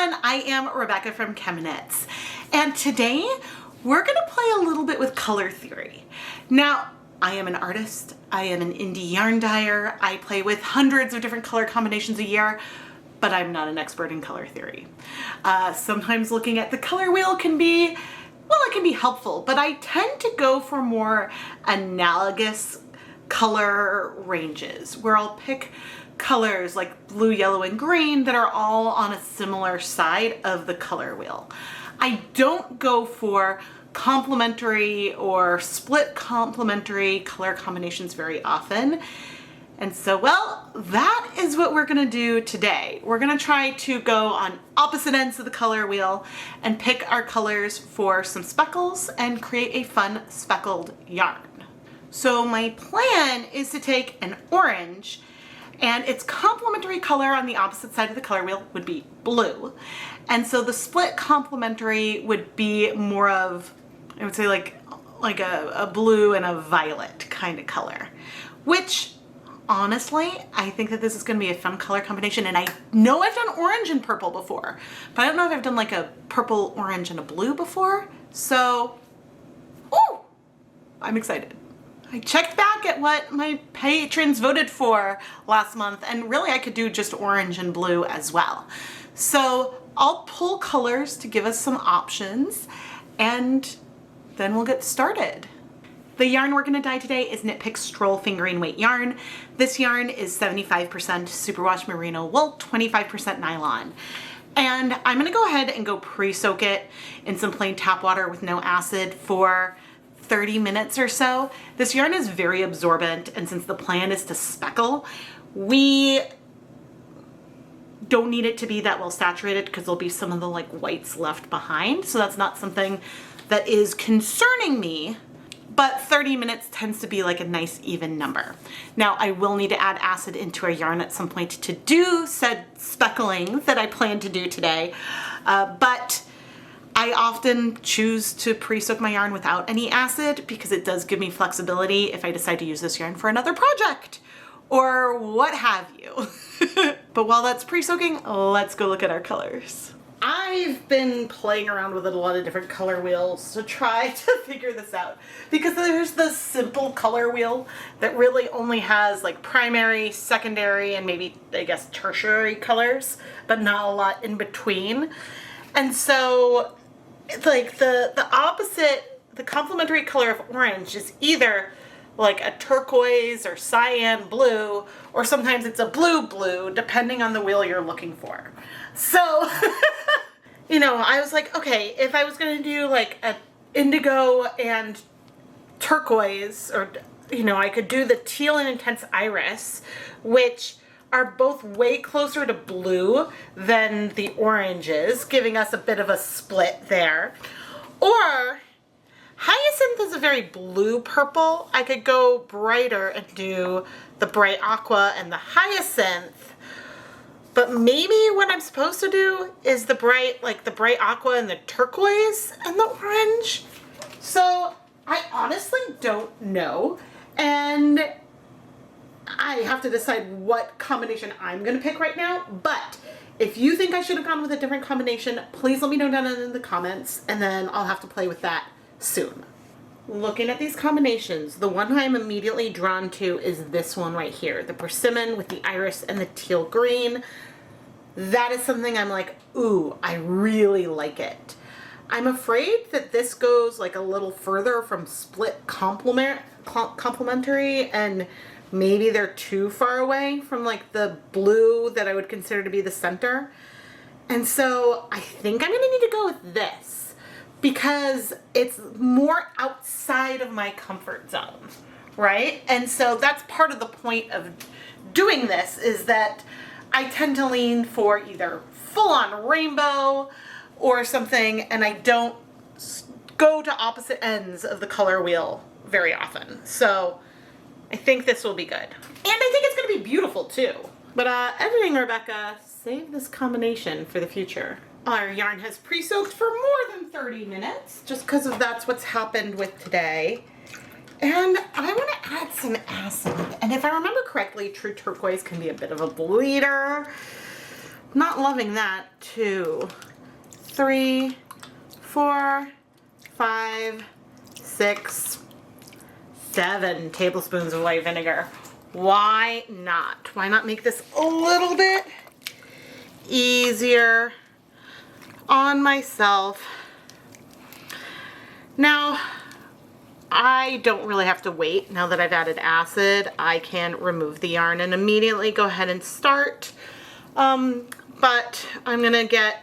everyone, I am Rebecca from ChemKnits, and today we're gonna play a little bit with color theory. Now, I am an artist, I am an indie yarn dyer, I play with hundreds of different color combinations a year, but I'm not an expert in color theory. Sometimes looking at the color wheel can be, well, it can be helpful, but I tend to go for more analogous color ranges where I'll pick colors like blue, yellow, and green that are all on a similar side of the color wheel. I don't go for complementary or split complementary color combinations very often. And so, well, that is what we're gonna do today. We're gonna try to go on opposite ends of the color wheel and pick our colors for some speckles and create a fun speckled yarn. So my plan is to take an orange, and its complementary color on the opposite side of the color wheel would be blue. And so the split complementary would be more of, I would say like a blue and a violet kind of color, which honestly, I think that this is gonna be a fun color combination. And I know I've done orange and purple before, but I don't know if I've done like a purple, orange, and a blue before. So, ooh, I'm excited. I checked back at what my patrons voted for last month, and really I could do just orange and blue as well. So I'll pull colors to give us some options, and then we'll get started. The yarn we're gonna dye today is Knit Pick Stroll Fingering Weight yarn. This yarn is 75% superwash merino wool, 25% nylon. And I'm gonna go ahead and go pre-soak it in some plain tap water with no acid for 30 minutes or so. This yarn is very absorbent, and since the plan is to speckle, we don't need it to be that well saturated because there'll be some of the like whites left behind. So that's not something that is concerning me, but 30 minutes tends to be like a nice even number. Now I will need to add acid into our yarn at some point to do said speckling that I plan to do today, but I often choose to pre-soak my yarn without any acid because it does give me flexibility if I decide to use this yarn for another project or what have you. But while that's pre-soaking, let's go look at our colors. I've been playing around with a lot of different color wheels to try to figure this out, because there's the simple color wheel that really only has like primary, secondary, and maybe I guess tertiary colors, but not a lot in between. And so it's like the opposite, the complementary color of orange is either like a turquoise or cyan blue, or sometimes it's a blue, depending on the wheel you're looking for. So, you know, I was like, okay, if I was gonna do like a indigo and turquoise, or, you know, I could do the teal and intense iris, which are both way closer to blue than the oranges, giving us a bit of a split there. Or hyacinth is a very blue purple. I could go brighter and do the bright aqua and the hyacinth, but maybe what I'm supposed to do is the bright, like the bright aqua and the turquoise and the orange. So I honestly don't know, and I have to decide what combination I'm gonna pick right now. But if you think I should have gone with a different combination, please let me know down in the comments, and then I'll have to play with that soon. Looking at these combinations, the one I'm immediately drawn to is this one right here, the persimmon with the iris and the teal green. That is something I'm like, ooh, I really like it. I'm afraid that this goes like a little further from split complementary, and maybe they're too far away from like the blue that I would consider to be the center. And so I think I'm gonna need to go with this because it's more outside of my comfort zone, right? And so that's part of the point of doing this, is that I tend to lean for either full-on rainbow or something, and I don't go to opposite ends of the color wheel very often. So I think this will be good. And I think it's gonna be beautiful too. But editing Rebecca, save this combination for the future. Our yarn has pre-soaked for more than 30 minutes, just because of that's what's happened with today. And I want to add some acid. And if I remember correctly, true turquoise can be a bit of a bleeder. not loving that. 2, 3, 4, 5, 6, 7 tablespoons of white vinegar. Why not? Why not make this a little bit easier on myself? Now, I don't really have to wait. Now that I've added acid, I can remove the yarn and immediately go ahead and start. But I'm gonna get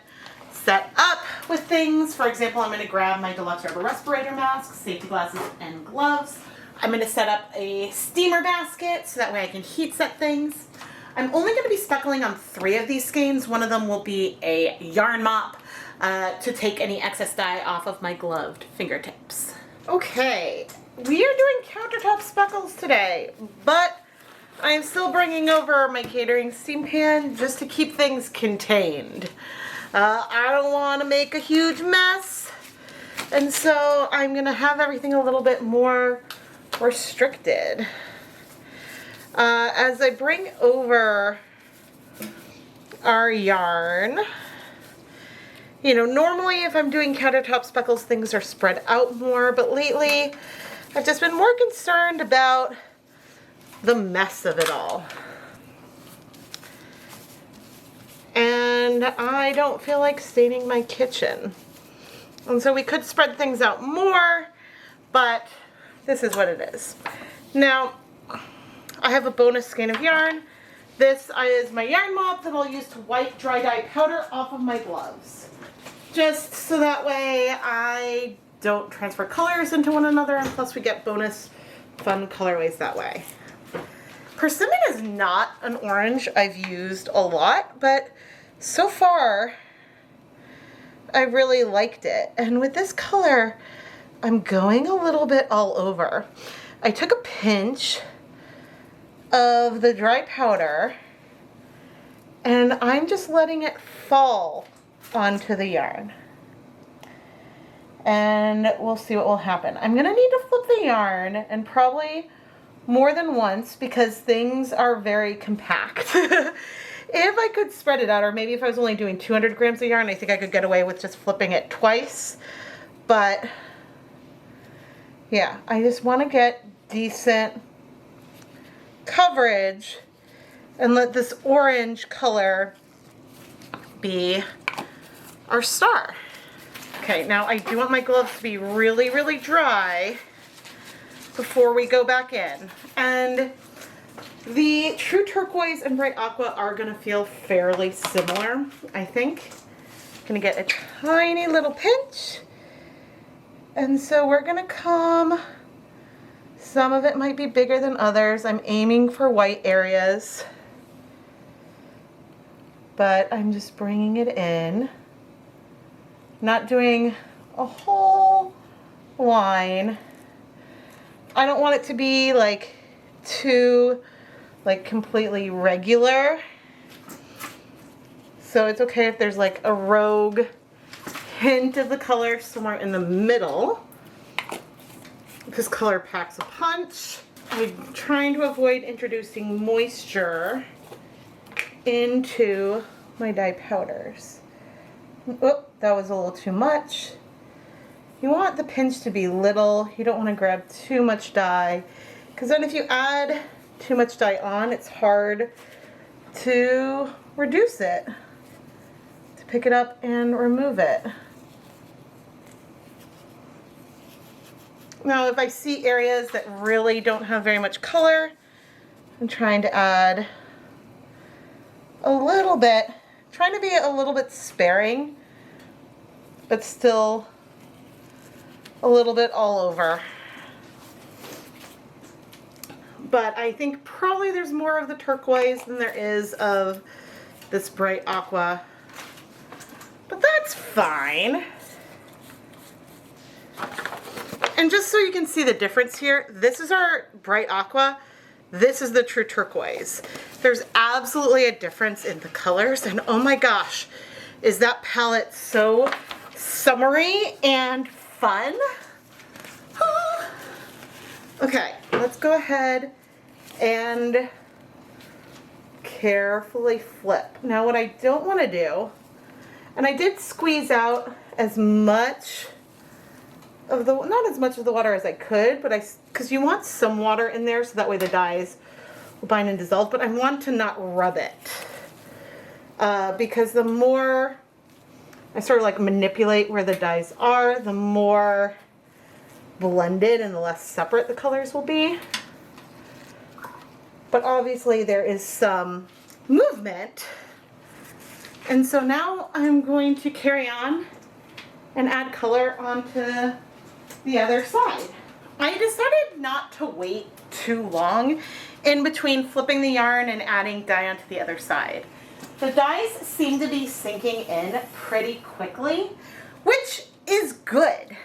set up with things. For example, I'm gonna grab my deluxe rubber respirator mask, safety glasses, and gloves. I'm gonna set up a steamer basket so that way I can heat set things. I'm only gonna be speckling on 3 of these skeins. One of them will be a yarn mop to take any excess dye off of my gloved fingertips. Okay, we are doing countertop speckles today, but I'm still bringing over my catering steam pan just to keep things contained. I don't want to make a huge mess, and so I'm gonna have everything a little bit more restricted. As I bring over our yarn, you know, normally if I'm doing countertop speckles, things are spread out more, but lately I've just been more concerned about the mess of it all. And I don't feel like staining my kitchen. And so we could spread things out more, but this is what it is. Now, I have a bonus skein of yarn. This is my yarn mop that I'll use to wipe dry dye powder off of my gloves. Just so that way I don't transfer colors into one another, and plus we get bonus fun colorways that way. Persimmon is not an orange I've used a lot, but so far I really liked it. And with this color, I'm going a little bit all over. I took a pinch of the dry powder and I'm just letting it fall onto the yarn. And we'll see what will happen. I'm gonna need to flip the yarn, and probably more than once, because things are very compact. If I could spread it out, or maybe if I was only doing 200 grams of yarn, I think I could get away with just flipping it twice. But yeah, I just want to get decent coverage and let this orange color be our star. Okay, now I do want my gloves to be really, really dry before we go back in. And the True Turquoise and Bright Aqua are gonna feel fairly similar, I think. Gonna get a tiny little pinch. And so we're gonna come, some of it might be bigger than others. I'm aiming for white areas, but I'm just bringing it in. Not doing a whole line. I don't want it to be like too completely regular. So it's okay if there's like a rogue hint of the color somewhere in the middle. This color packs a punch. I'm trying to avoid introducing moisture into my dye powders. Oh, that was a little too much. You want the pinch to be little. You don't want to grab too much dye, because then if you add too much dye on, it's hard to reduce it, to pick it up and remove it. Now, if I see areas that really don't have very much color, I'm trying to add a little bit, trying to be a little bit sparing, but still a little bit all over. But I think probably there's more of the turquoise than there is of this bright aqua. But that's fine. And just so you can see the difference here, this is our bright aqua. This is the true turquoise. There's absolutely a difference in the colors, and oh my gosh, is that palette so summery and fun. Okay, let's go ahead and carefully flip. Now what I don't want to do, and I did squeeze out as much of the, not as much of the water as I could, but because you want some water in there so that way the dyes will bind and dissolve, but I want to not rub it. Because the more I sort of like manipulate where the dyes are, the more blended and the less separate the colors will be. But obviously there is some movement. And so now I'm going to carry on and add color onto the other side. I decided not to wait too long in between flipping the yarn and adding dye onto the other side. The dyes seem to be sinking in pretty quickly, which is good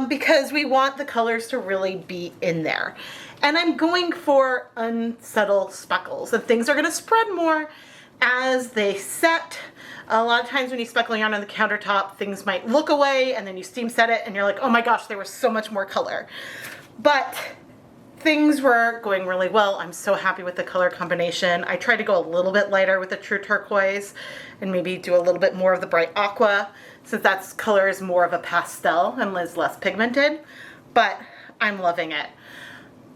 because we want the colors to really be in there. And I'm going for unsubtle speckles, and things are going to spread more as they set. A lot of times when you speckle yarn on the countertop, things might look away, and then you steam set it and you're like, oh my gosh, there was so much more color. But things were going really well. I'm so happy with the color combination. I tried to go a little bit lighter with the true turquoise and maybe do a little bit more of the bright aqua, since that color is more of a pastel and is less pigmented, but I'm loving it.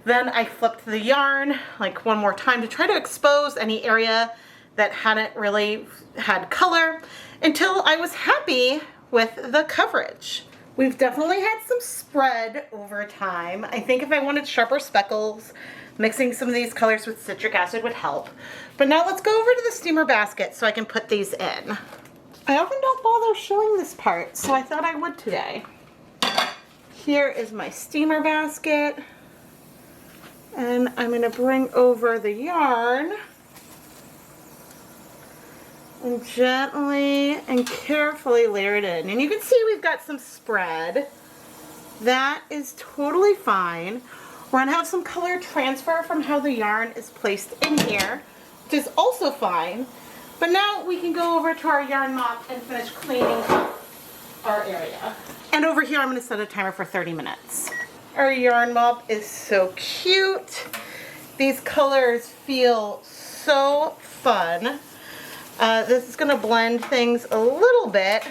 Then I flipped the yarn like one more time to try to expose any area that hadn't really had color until I was happy with the coverage. We've definitely had some spread over time. I think if I wanted sharper speckles, mixing some of these colors with citric acid would help. But now let's go over to the steamer basket so I can put these in. I often don't bother showing this part, so I thought I would today. Here is my steamer basket. And I'm going to bring over the yarn and gently and carefully layer it in. And you can see we've got some spread. That is totally fine. We're going to have some color transfer from how the yarn is placed in here, which is also fine. But now we can go over to our yarn mop and finish cleaning up our area. And over here I'm going to set a timer for 30 minutes. Our yarn mop is so cute. These colors feel so fun. This is going to blend things a little bit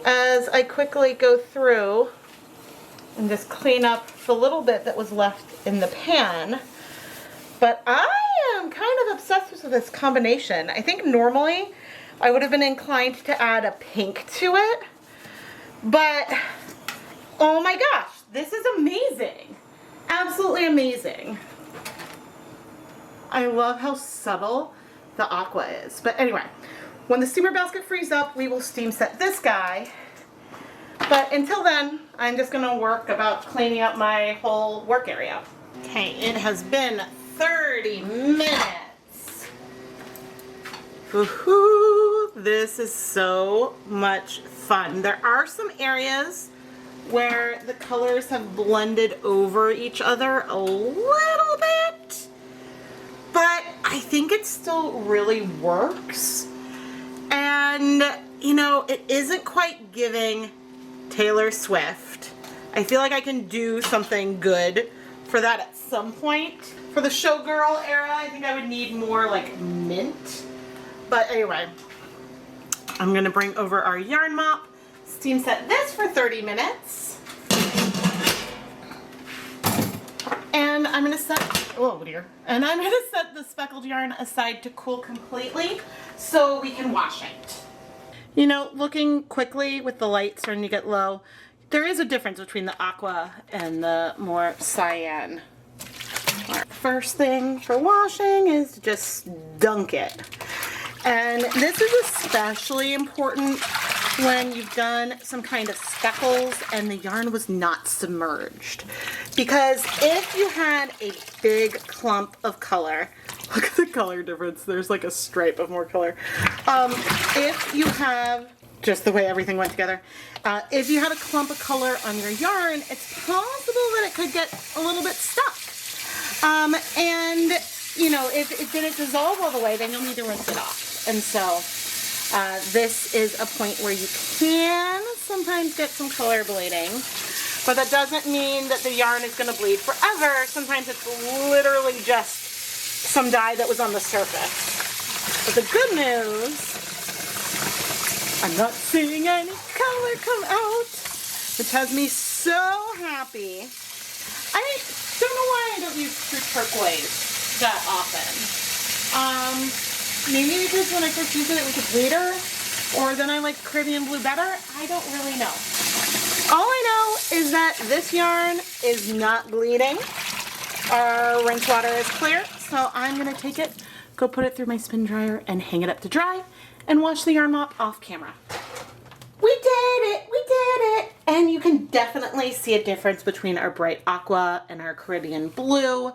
as I quickly go through and just clean up the little bit that was left in the pan. But I am kind of obsessed with this combination. I think normally I would have been inclined to add a pink to it, but oh my gosh, this is amazing. Absolutely amazing. I love how subtle the aqua is. But anyway, when the steamer basket frees up, we will steam set this guy. But until then, I'm just gonna work about cleaning up my whole work area. Okay, it has been 30 minutes. Woohoo! This is so much fun. There are some areas where the colors have blended over each other a little bit, but I think it still really works. And you know, it isn't quite giving Taylor Swift. I feel like I can do something good for that at some point. For the showgirl era, I think I would need more like mint. But anyway, I'm gonna bring over our yarn mop, steam set this for 30 minutes. And I'm gonna set, oh dear. And I'm gonna set the speckled yarn aside to cool completely so we can wash it. You know, looking quickly with the light starting to get low, there is a difference between the aqua and the more cyan. Right, first thing for washing is to just dunk it. And this is especially important when you've done some kind of speckles and the yarn was not submerged. Because if you had a big clump of color, look at the color difference, there's like a stripe of more color. If you have, just the way everything went together, if you had a clump of color on your yarn, it's possible that it could get a little bit stuck. And you know, if it didn't dissolve all the way, then you'll need to rinse it off. And so this is a point where you can sometimes get some color bleeding, but that doesn't mean that the yarn is going to bleed forever. Sometimes it's literally just some dye that was on the surface. But the good news, I'm not seeing any color come out, which has me so happy. I don't know why I don't use true turquoise that often. Maybe because when I first used it was a bleeder, or then I like Caribbean blue better. I don't really know. All I know is that this yarn is not bleeding. Our rinse water is clear, so I'm gonna take it, go put it through my spin dryer and hang it up to dry and wash the yarn mop off camera. We did it! We did it! And you can definitely see a difference between our bright aqua and our Caribbean blue.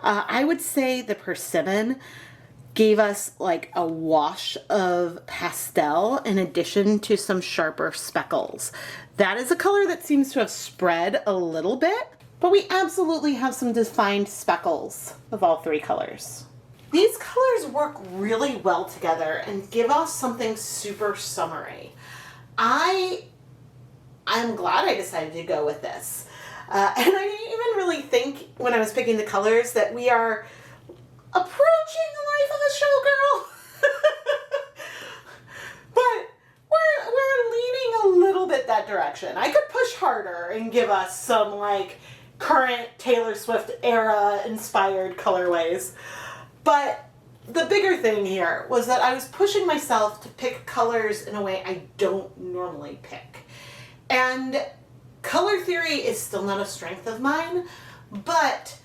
I would say the Persimmon gave us like a wash of pastel in addition to some sharper speckles. That is a color that seems to have spread a little bit, but we absolutely have some defined speckles of all three colors. These colors work really well together and give us something super summery. I'm glad I decided to go with this. And I didn't even really think when I was picking the colors that we are approaching the life of a showgirl. But we're leaning a little bit that direction. I could push harder and give us some like current Taylor Swift era inspired colorways. But the bigger thing here was that I was pushing myself to pick colors in a way I don't normally pick. And color theory is still not a strength of mine, but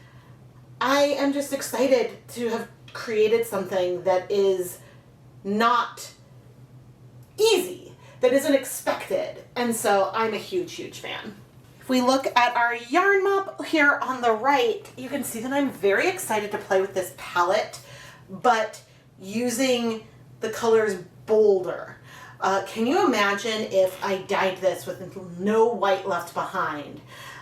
I am just excited to have created something that is not easy, that isn't expected. And so I'm a huge, huge fan. If we look at our yarn mop here on the right, you can see that I'm very excited to play with this palette, but using the colors bolder. Can you imagine if I dyed this with no white left behind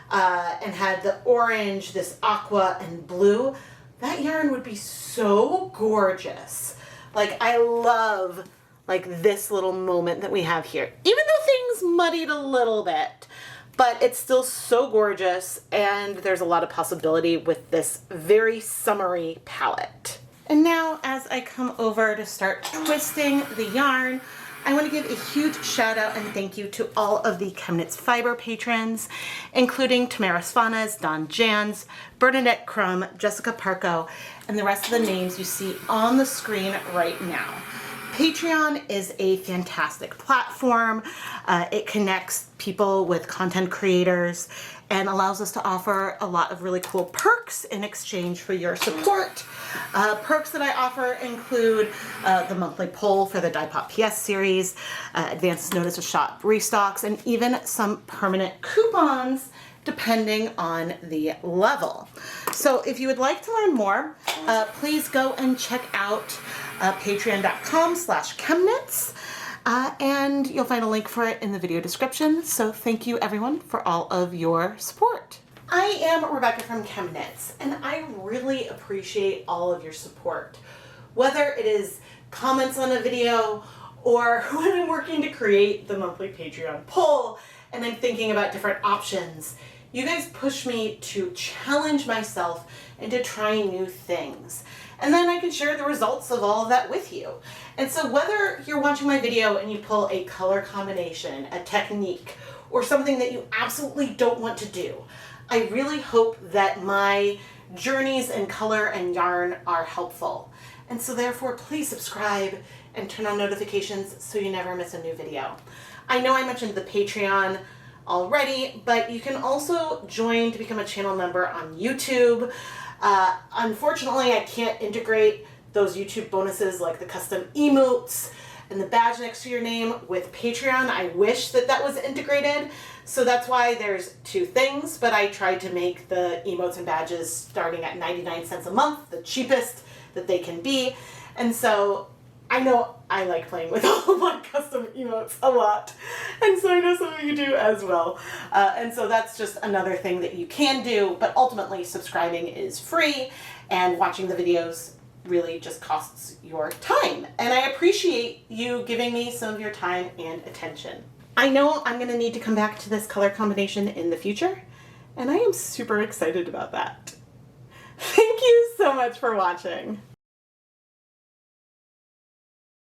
and had the orange, this aqua, and blue? That yarn would be so gorgeous. Like, I love like this little moment that we have here. Even though things muddied a little bit, but it's still so gorgeous, and there's a lot of possibility with this very summery palette. And now as I come over to start twisting the yarn, I want to give a huge shout out and thank you to all of the ChemKnits Fiber patrons, including Tamara Svanas, Don Jans, Bernadette Crum, Jessica Parco, and the rest of the names you see on the screen right now. Patreon is a fantastic platform. It connects people with content creators and allows us to offer a lot of really cool perks in exchange for your support. Perks that I offer include the monthly poll for the Dyepot PS series, advance notice of shop restocks, and even some permanent coupons depending on the level. So if you would like to learn more, please go and check out patreon.com/ChemKnits, and you'll find a link for it in the video description. So thank you everyone for all of your support. I am Rebecca from ChemKnits, and I really appreciate all of your support. Whether it is comments on a video or when I'm working to create the monthly Patreon poll and I'm thinking about different options, you guys push me to challenge myself and to try new things. And then I can share the results of all of that with you. And so whether you're watching my video and you pull a color combination, a technique, or something that you absolutely don't want to do, I really hope that my journeys in color and yarn are helpful. And so therefore, please subscribe and turn on notifications so you never miss a new video. I know I mentioned the Patreon already, but you can also join to become a channel member on YouTube. Unfortunately, I can't integrate those YouTube bonuses like the custom emotes and the badge next to your name with Patreon. I wish that that was integrated. So that's why there's two things, but I tried to make the emotes and badges starting at 99 cents a month, the cheapest that they can be. And so I know I like playing with all of my custom emotes a lot. And so I know some of you do as well. And so that's just another thing that you can do, but ultimately subscribing is free and watching the videos really just costs your time. And I appreciate you giving me some of your time and attention. I know I'm gonna need to come back to this color combination in the future, and I am super excited about that. Thank you so much for watching.